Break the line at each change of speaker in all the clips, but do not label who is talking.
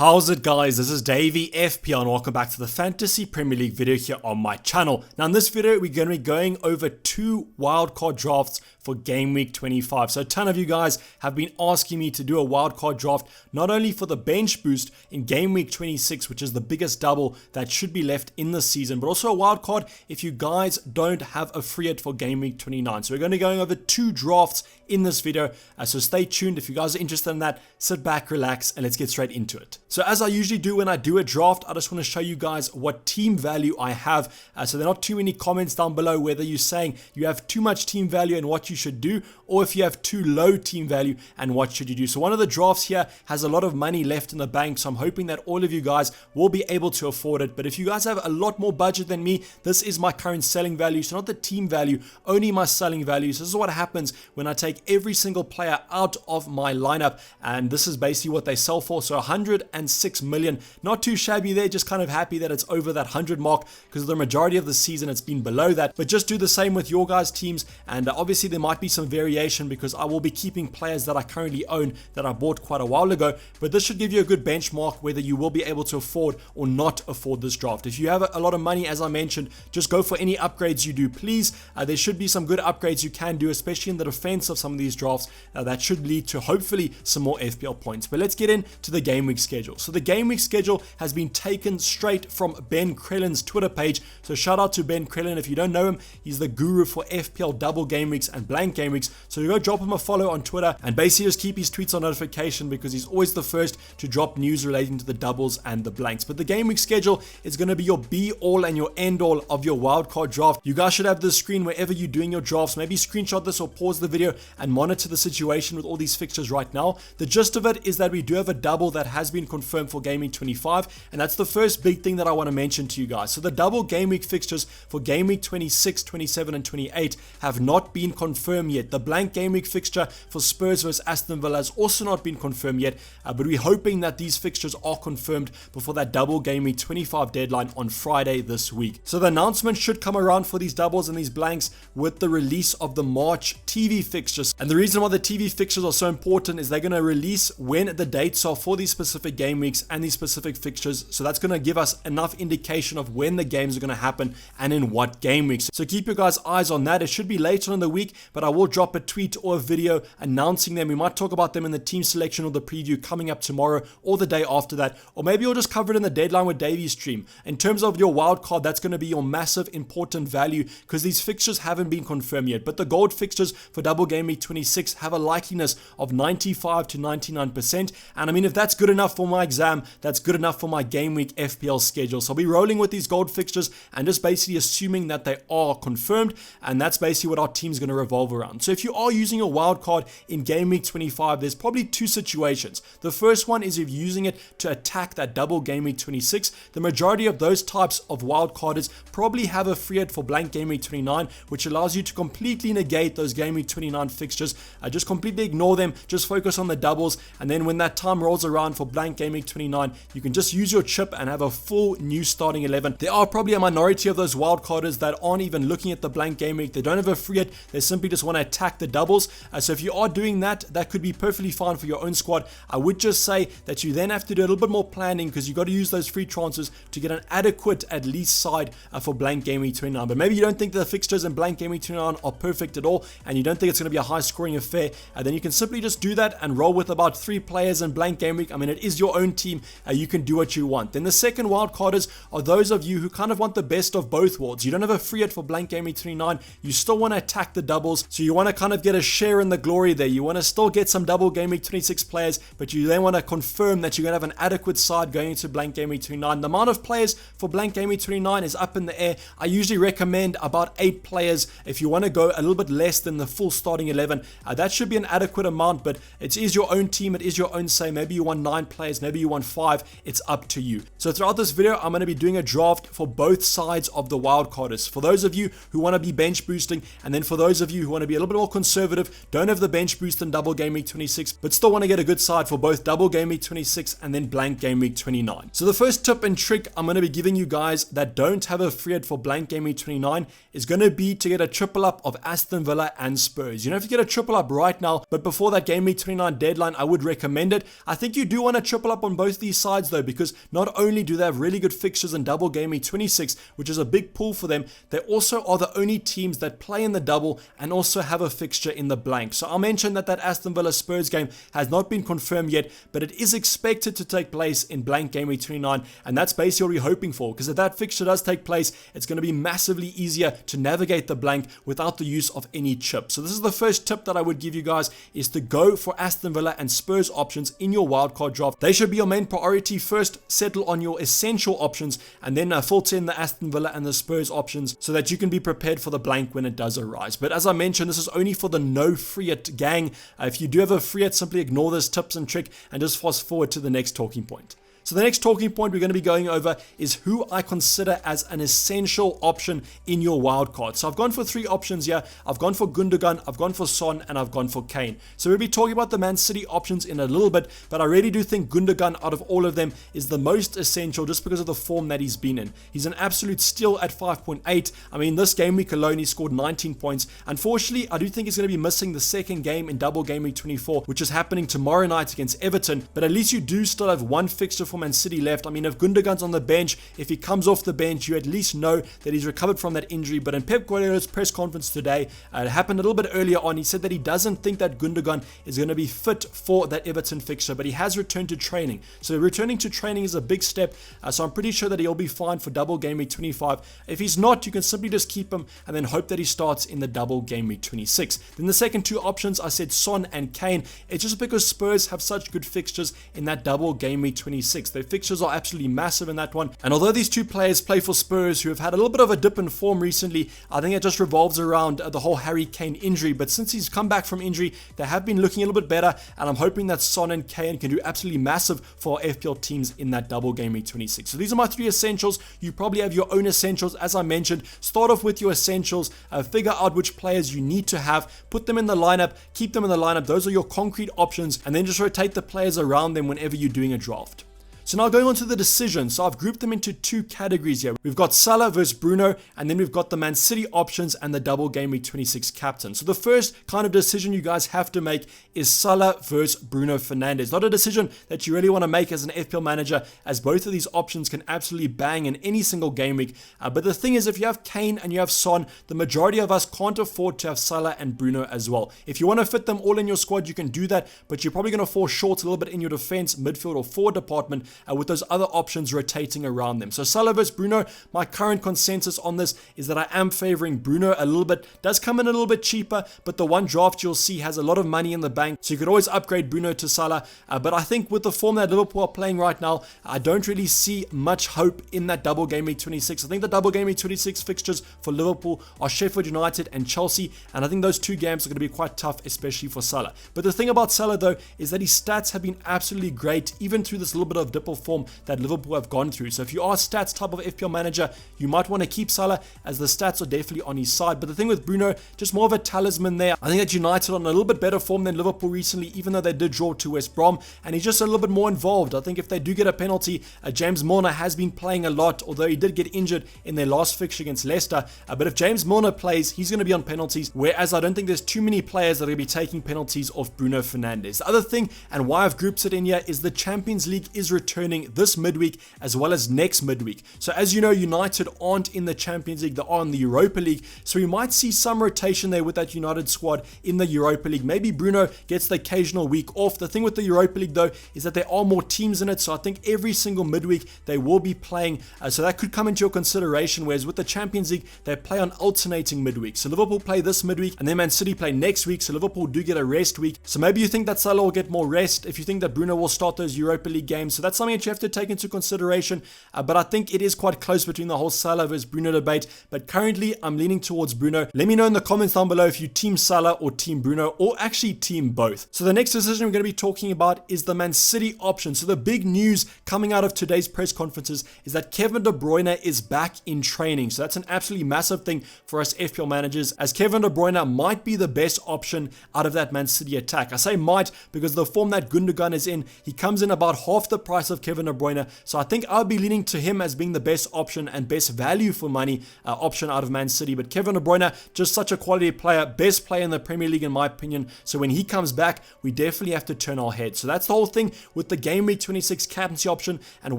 How's it guys, this is Dayvy, FPL, and welcome back to the Fantasy Premier League video here on my channel. Now in this video we're going to be going over 2 wildcard drafts for game week 25. So a ton of you guys have been asking me to do a wildcard draft, not only for the bench boost in game week 26, which is the biggest double that should be left in the season, but also a wildcard if you guys don't have a free hit for game week 29. So we're going to be going over 2 drafts in this video, so stay tuned. If you guys are interested in that, sit back, relax, and let's get straight into it. So as I usually do when I do a draft, I just want to show you guys what team value I have. So there are not too many comments down below whether you're saying you have too much team value and what you should do, or if you have too low team value and what should you do. So one of the drafts here has a lot of money left in the bank, so I'm hoping that all of you guys will be able to afford it. But if you guys have a lot more budget than me, this is my current selling value, so not the team value, only my selling value. So this is what happens when I take every single player out of my lineup, and this is basically what they sell for. So 106 million, not too shabby there, just kind of happy that it's over that 100 mark, because the majority of the season it's been below that. But just do the same with your guys' teams, and obviously there might be some variation because I will be keeping players that I currently own that I bought quite a while ago, but this should give you a good benchmark whether you will be able to afford or not afford this draft. If you have a lot of money, as I mentioned, just go for any upgrades you do, please. There should be some good upgrades you can do, especially in the defense of some of these drafts. That should lead to hopefully some more FPL points. But let's get into the game week schedule. So the game week schedule has been taken straight from Ben Krellin's Twitter page. So shout out to Ben Krellin. If you don't know him, he's the guru for FPL double game weeks and blank game weeks. So you go drop him a follow on Twitter and basically just keep his tweets on notification, because he's always the first to drop news relating to the doubles and the blanks. But the game week schedule is going to be your be all and your end all of your wildcard draft. You guys should have this screen wherever you're doing your drafts. Maybe screenshot this or pause the video and monitor the situation with all these fixtures right now. The gist of it is that we do have a double that has been confirmed for game week 25, and that's the first big thing that I want to mention to you guys. So the double game week fixtures for game week 26, 27 and 28 have not been confirmed yet. The blank game week fixture for Spurs vs Aston Villa has also not been confirmed yet, but we're hoping that these fixtures are confirmed before that double game week 25 deadline on Friday this week. So the announcement should come around for these doubles and these blanks with the release of the March TV fixtures. And the reason why the TV fixtures are so important is they're going to release when the dates are for these specific game weeks and these specific fixtures. So that's going to give us enough indication of when the games are going to happen and in what game weeks. So keep your guys' eyes on that. It should be later in the week, but I will drop a tweet or a video announcing them. We might talk about them in the team selection or the preview coming up tomorrow or the day after that, or maybe we'll just cover it in the deadline with Davy's stream. In terms of your wild card, that's going to be your massive important value, because these fixtures haven't been confirmed yet. But the gold fixtures for double game week 26 have a likeliness of 95 to 99%, and I mean, if that's good enough for my exam, that's good enough for my game week FPL schedule. So I'll be rolling with these gold fixtures and just basically assuming that they are confirmed, and that's basically what our team's going to revolve around. So if you are using a wild card in game week 25, there's probably 2 situations. The first one is if you're using it to attack that double game week 26. The majority of those types of wild carders probably have a free hit for blank game week 29, which allows you to completely negate those game week 29 fixtures. Just completely ignore them, just focus on the doubles, and then when that time rolls around for blank game week 29, you can just use your chip and have a full new starting 11. There are probably a minority of those wild carders that aren't even looking at the blank game week. They don't have a free hit, they simply just want to attack the doubles. So if you are doing that, that could be perfectly fine for your own squad. I would just say that you then have to do a little bit more planning, because you got to use those free transfers to get an adequate at least side for blank game week 29. But maybe you don't think the fixtures in blank game week 29 are perfect at all, and you don't think it's going to be a high scoring affair, then you can simply just do that and roll with about 3 players in blank game week. I mean, it is your own team, you can do what you want. Then the second wild carders are those of you who kind of want the best of both worlds. You don't have a free hit for blank game week 29, you still want to attack the doubles, so you want to kind of get a share in the glory there. You want to still get some double game week 26 players, but you then want to confirm that you're going to have an adequate side going into blank game week 29. The amount of players for blank game week 29 is up in the air. I usually recommend about 8 players. If you want to go a little bit less than the full starting 11, that should be an adequate amount, but it is your own team, it is your own say. Maybe you want 9 players, maybe you want 5, it's up to you. So throughout this video, I'm going to be doing a draft for both sides of the wildcarders. For those of you who want to be bench boosting, and then for those of you who want to be a little bit more conservative, don't have the bench boost in double game week 26, but still want to get a good side for both double game week 26 and then blank game week 29. So the first tip and trick I'm going to be giving you guys that don't have a free hit for blank game week 29 is going to be to get a triple up of Aston Villa and Spurs. You don't have to get a triple up right now, but before that game week 29 deadline, I would recommend it. I think you do want to triple up on both these sides though, because not only do they have really good fixtures in double game week 26, which is a big pull for them, they also are the only teams that play in the double and also have a fixture in the blank. So I'll mention that Aston Villa Spurs game has not been confirmed yet, but it is expected to take place in blank game week 29, and that's basically what we're hoping for, because if that fixture does take place, it's going to be massively easier to navigate the blank without the use of any chip. So this is the first tip that I would give you guys, is to go for Aston Villa and Spurs options in your wildcard draft. They should be your main priority. First, settle on your essential options, and then filter in the Aston Villa and the Spurs options so that you can be prepared for the blank when it does arise. But as I mentioned, this is only for the no free hit gang. If you do have a free hit, simply ignore this tips and trick and just fast forward to the next talking point. So the next talking point we're going to be going over is who I consider as an essential option in your wildcard. So I've gone for 3 options here. I've gone for Gundogan, I've gone for Son, and I've gone for Kane. So we'll be talking about the Man City options in a little bit, but I really do think Gundogan out of all of them is the most essential just because of the form that he's been in. He's an absolute steal at 5.8. I mean, this game week alone, he scored 19 points. Unfortunately, I do think he's going to be missing the second game in double game week 24, which is happening tomorrow night against Everton, but at least you do still have one fixture for Man City left. I mean, if Gundogan's on the bench, if he comes off the bench, you at least know that he's recovered from that injury. But in Pep Guardiola's press conference today, it happened a little bit earlier on, he said that he doesn't think that Gundogan is going to be fit for that Everton fixture, but he has returned to training. So returning to training is a big step, so I'm pretty sure that he'll be fine for double game week 25. If he's not, you can simply just keep him and then hope that he starts in the double game week 26. Then the second 2 options, I said Son and Kane. It's just because Spurs have such good fixtures in that double game week 26. Their fixtures are absolutely massive in that one, and although these 2 players play for Spurs who have had a little bit of a dip in form recently, I think it just revolves around the whole Harry Kane injury. But since he's come back from injury, they have been looking a little bit better, and I'm hoping that Son and Kane can do absolutely massive for FPL teams in that double game week 26. So these are my 3 essentials. You probably have your own essentials. As I mentioned, start off with your essentials, figure out which players you need to have, put them in the lineup, keep them in the lineup. Those are your concrete options, and then just rotate the players around them whenever you're doing a draft. So now going on to the decisions, so I've grouped them into 2 categories here. We've got Salah versus Bruno, and then we've got the Man City options and the double game week 26 captain. So the first kind of decision you guys have to make is Salah versus Bruno Fernandes. Not a decision that you really want to make as an FPL manager, as both of these options can absolutely bang in any single game week. But the thing is, if you have Kane and you have Son, the majority of us can't afford to have Salah and Bruno as well. If you want to fit them all in your squad, you can do that, but you're probably going to fall short a little bit in your defense, midfield, or forward department, with those other options rotating around them. So Salah versus Bruno, my current consensus on this is that I am favoring Bruno a little bit. Does come in a little bit cheaper, but the one draft you'll see has a lot of money in the bank, so you could always upgrade Bruno to Salah. But I think with the form that Liverpool are playing right now, I don't really see much hope in that double game week 26. I think the double game week 26 fixtures for Liverpool are Sheffield United and Chelsea, and I think those 2 games are going to be quite tough, especially for Salah. But the thing about Salah though is that his stats have been absolutely great, even through this little bit of dip of form that Liverpool have gone through. So if you are a stats type of FPL manager, you might want to keep Salah, as the stats are definitely on his side. But the thing with Bruno, just more of a talisman there. I think that United are on a little bit better form than Liverpool recently, even though they did draw to West Brom, and he's just a little bit more involved. I think if they do get a penalty, James Milner has been playing a lot, although he did get injured in their last fixture against Leicester. But if James Milner plays, he's going to be on penalties, whereas I don't think there's too many players that are going to be taking penalties off Bruno Fernandes. The other thing, and why I've grouped it in here, is the Champions League is returning this midweek as well as next midweek. So as you know, United aren't in the Champions League, they are in the Europa League, so we might see some rotation there with that United squad in the Europa League. Maybe Bruno gets the occasional week off. The thing with the Europa League though is that there are more teams in it, so I think every single midweek they will be playing, so that could come into your consideration, whereas with the Champions League they play on alternating midweek. So Liverpool play this midweek and then Man City play next week, so Liverpool do get a rest week. So maybe you think that Salah will get more rest if you think that Bruno will start those Europa League games. So that's something that you have to take into consideration, but I think it is quite close between the whole Salah versus Bruno debate, but currently I'm leaning towards Bruno. Let me know in the comments down below if you team Salah or team Bruno, or actually team both. So the next decision we're going to be talking about is the Man City option. So the big news coming out of today's press conferences is that Kevin De Bruyne is back in training. So that's an absolutely massive thing for us FPL managers, as Kevin De Bruyne might be the best option out of that Man City attack. I say might because the form that Gundogan is in, he comes in about half the price of Kevin De Bruyne. So I think I'll be leaning to him as being the best option and best value for money option out of Man City. But Kevin De Bruyne, just such a quality player, best player in the Premier League in my opinion. So when he comes back, we definitely have to turn our heads. So that's the whole thing with the Game Week 26 captaincy option. And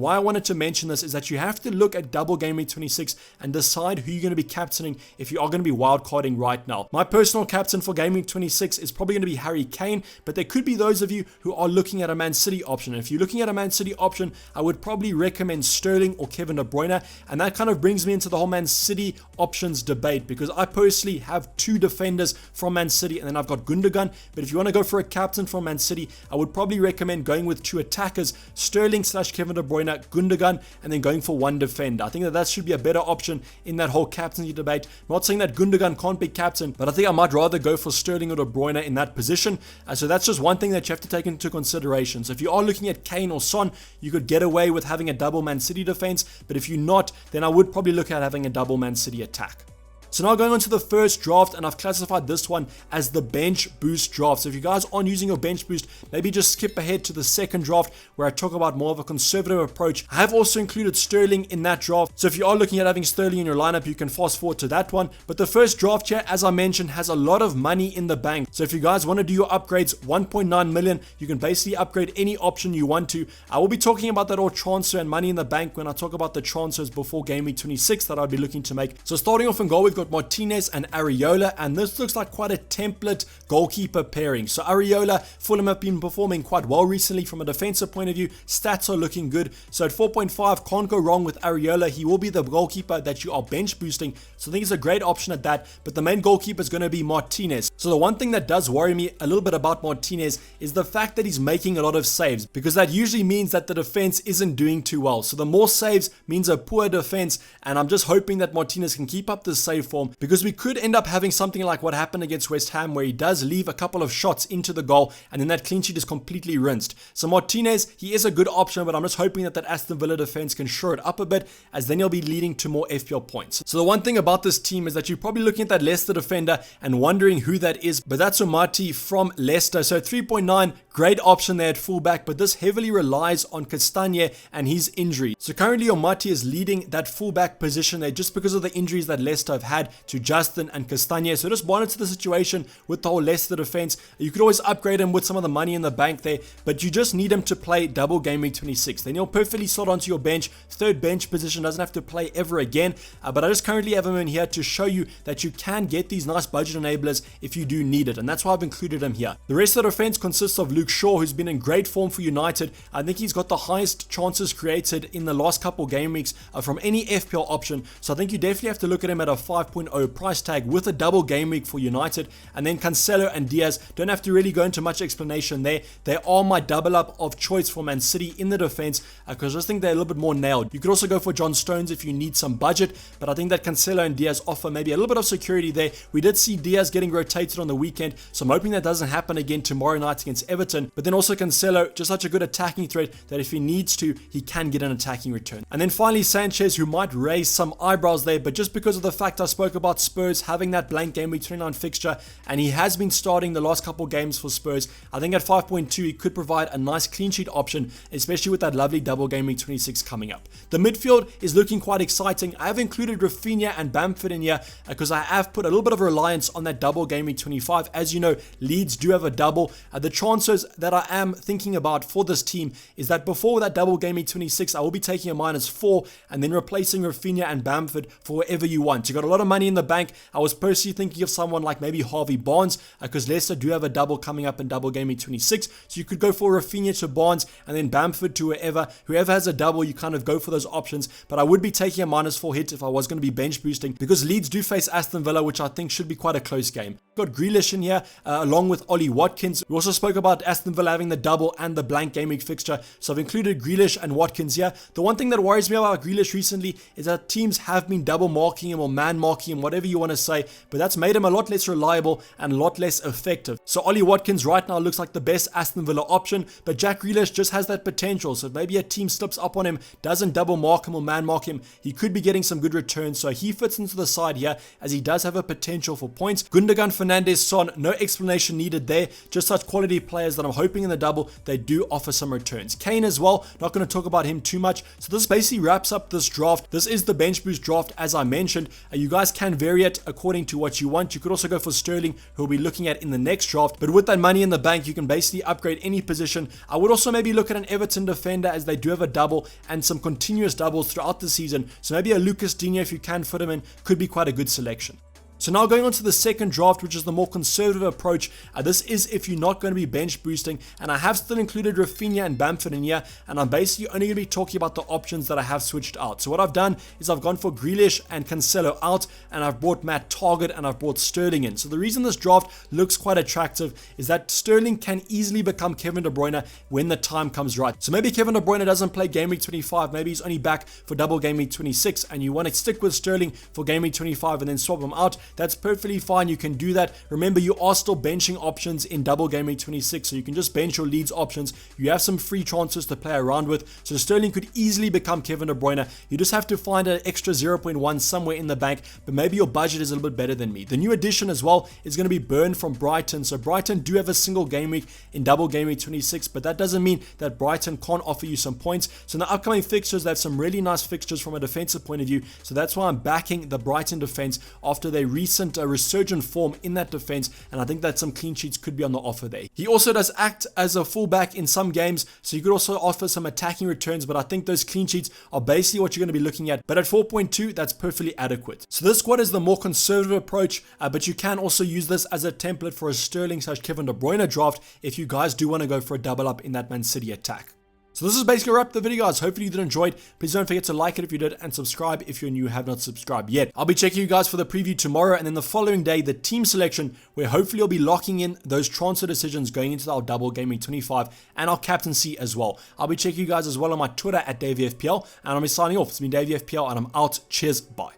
why I wanted to mention this is that you have to look at double Game Week 26 and decide who you're going to be captaining if you are going to be wildcarding right now. My personal captain for Game Week 26 is probably going to be Harry Kane, but there could be those of you who are looking at a Man City option. And if you're looking at a Man City option, I would probably recommend Sterling or Kevin De Bruyne. And that kind of brings me into the whole Man City options debate, because I personally have two defenders from Man City and then I've got Gundogan. But if you want to go for a captain from Man City, I would probably recommend going with two attackers, Sterling / Kevin De Bruyne, Gundogan, and then going for one defender. I think that should be a better option in that whole captaincy debate. I'm not saying that Gundogan can't be captain, but I think I might rather go for Sterling or De Bruyne in that position. So that's just one thing that you have to take into consideration. So if you are looking at Kane or Son, you could get away with having a double Man City defense, but if you're not, then I would probably look at having a double Man City attack. So now going on to the first draft, and I've classified this one as the bench boost draft. So if you guys aren't using your bench boost, maybe just skip ahead to the second draft where I talk about more of a conservative approach. I have also included Sterling in that draft. So if you are looking at having Sterling in your lineup, you can fast forward to that one. But the first draft here, as I mentioned, has a lot of money in the bank. So if you guys want to do your upgrades, 1.9 million, you can basically upgrade any option you want to. I will be talking about that all transfer and money in the bank when I talk about the transfers before Game Week 26 that I'll be looking to make. So starting off in goal, we've got Martinez and Areola, and this looks like quite a template goalkeeper pairing. So Areola, Fulham have been performing quite well recently from a defensive point of view. Stats are looking good. So at 4.5, can't go wrong with Areola. He will be the goalkeeper that you are bench boosting. So I think it's a great option at that. But the main goalkeeper is going to be Martinez. So the one thing that does worry me a little bit about Martinez is the fact that he's making a lot of saves, because that usually means that the defense isn't doing too well. So the more saves means a poor defense, and I'm just hoping that Martinez can keep up this save form, because we could end up having something like what happened against West Ham, where he does leave a couple of shots into the goal and then that clean sheet is completely rinsed. So Martinez, he is a good option, but I'm just hoping that Aston Villa defense can shore it up a bit, as then he'll be leading to more FPL points. So the one thing about this team is that you're probably looking at that Leicester defender and wondering who that is, but that's Umati from Leicester. So 3.9, great option there at fullback, but this heavily relies on Castagne and his injury. So currently Umati is leading that fullback position there just because of the injuries that Leicester have had to Justin and Castagne. So just monitor the situation with the whole Leicester defense. You could always upgrade him with some of the money in the bank there, but you just need him to play double Game Week 26. Then you'll perfectly slot onto your bench. Third bench position, doesn't have to play ever again. But I just currently have him in here to show you that you can get these nice budget enablers if you do need it, and that's why I've included him here. The rest of the defense consists of Luke Shaw, who's been in great form for United. I think he's got the highest chances created in the last couple game weeks from any FPL option. So I think you definitely have to look at him at a 5.0 price tag with a double game week for United. And then Cancelo and Diaz, don't have to really go into much explanation there. They are my double up of choice for Man City in the defense, because I just think they're a little bit more nailed. You could also go for John Stones if you need some budget, but I think that Cancelo and Diaz offer maybe a little bit of security there. We did see Diaz getting rotated on the weekend, so I'm hoping that doesn't happen again tomorrow night against Everton. But then also Cancelo, just such a good attacking threat that if he needs to, he can get an attacking return. And then finally Sanchez, who might raise some eyebrows there, but just because of the fact I spoke about Spurs having that blank Game Week 29 fixture, and he has been starting the last couple games for Spurs, I think at 5.2 he could provide a nice clean sheet option, especially with that lovely double Game Week 26 coming up. The midfield is looking quite exciting. I have included Rafinha and Bamford in here because I have put a little bit of reliance on that double Game Week 25. As you know, Leeds do have a double. The transfers that I am thinking about for this team is that before that double Game Week 26, I will be taking a -4 and then replacing Rafinha and Bamford for whatever you want. You got a lot of money in the bank. I was personally thinking of someone like maybe Harvey Barnes, because Leicester do have a double coming up in double Game Week 26. So you could go for Rafinha to Barnes and then Bamford to whoever. Whoever has a double, you kind of go for those options. But I would be taking a -4 hit if I was going to be bench boosting, because Leeds do face Aston Villa, which I think should be quite a close game. Got Grealish in here along with Ollie Watkins. We also spoke about Aston Villa having the double and the blank game week fixture, so I've included Grealish and Watkins here. The one thing that worries me about Grealish recently is that teams have been double marking him or man marking him, whatever you want to say, but that's made him a lot less reliable and a lot less effective. So Ollie Watkins right now looks like the best Aston Villa option, but Jack Grealish just has that potential. So if maybe a team slips up on him, doesn't double mark him or man mark him, he could be getting some good returns. So he fits into the side here as he does have a potential for points. Gundogan, Fernandes, Son, no explanation needed there. Just such quality players that I'm hoping in the double they do offer some returns. Kane as well, not going to talk about him too much. So this basically wraps up this draft. This is the bench boost draft as I mentioned. You guys can vary it according to what you want. You could also go for Sterling, who we'll be looking at in the next draft, but with that money in the bank you can basically upgrade any position. I would also maybe look at an Everton defender as they do have a double and some continuous doubles throughout the season, so maybe a Lucas Digne, if you can fit him in, could be quite a good selection. So now going on to the second draft, which is the more conservative approach. This is if you're not going to be bench boosting, and I have still included Rafinha and Bamford in here, and I'm basically only going to be talking about the options that I have switched out. So what I've done is I've gone for Grealish and Cancelo out, and I've brought Matt Target and I've brought Sterling in. So the reason this draft looks quite attractive is that Sterling can easily become Kevin De Bruyne when the time comes right. So maybe Kevin De Bruyne doesn't play game week 25, maybe he's only back for double game week 26, and you want to stick with Sterling for game week 25 and then swap him out. That's perfectly fine. You can do that. Remember, you are still benching options in double game week 26, so you can just bench your Leeds options. You have some free transfers to play around with, so Sterling could easily become Kevin De Bruyne. You just have to find an extra 0.1 somewhere in the bank, but maybe your budget is a little bit better than me. The new addition as well is going to be Burn from Brighton. So Brighton do have a single game week in double game week 26, but that doesn't mean that Brighton can't offer you some points. So in the upcoming fixtures, they have some really nice fixtures from a defensive point of view, so that's why I'm backing the Brighton defense after their recent resurgent form in that defense, and I think that some clean sheets could be on the offer there. He also does act as a fullback in some games, so you could also offer some attacking returns, but I think those clean sheets are basically what you're going to be looking at. But at 4.2, that's perfectly adequate. So this squad is the more conservative approach, but you can also use this as a template for a Sterling / Kevin De Bruyne draft if you guys do want to go for a double up in that Man City attack. So this is basically a wrap up the video, guys. Hopefully you did enjoy it. Please don't forget to like it if you did, and subscribe if you're new, have not subscribed yet. I'll be checking you guys for the preview tomorrow, and then the following day, the team selection, where hopefully I'll be locking in those transfer decisions going into our double game week 25 and our captaincy as well. I'll be checking you guys as well on my Twitter at Dayvy FPL, and I'll be signing off. It's been Dayvy FPL, and I'm out. Cheers, bye.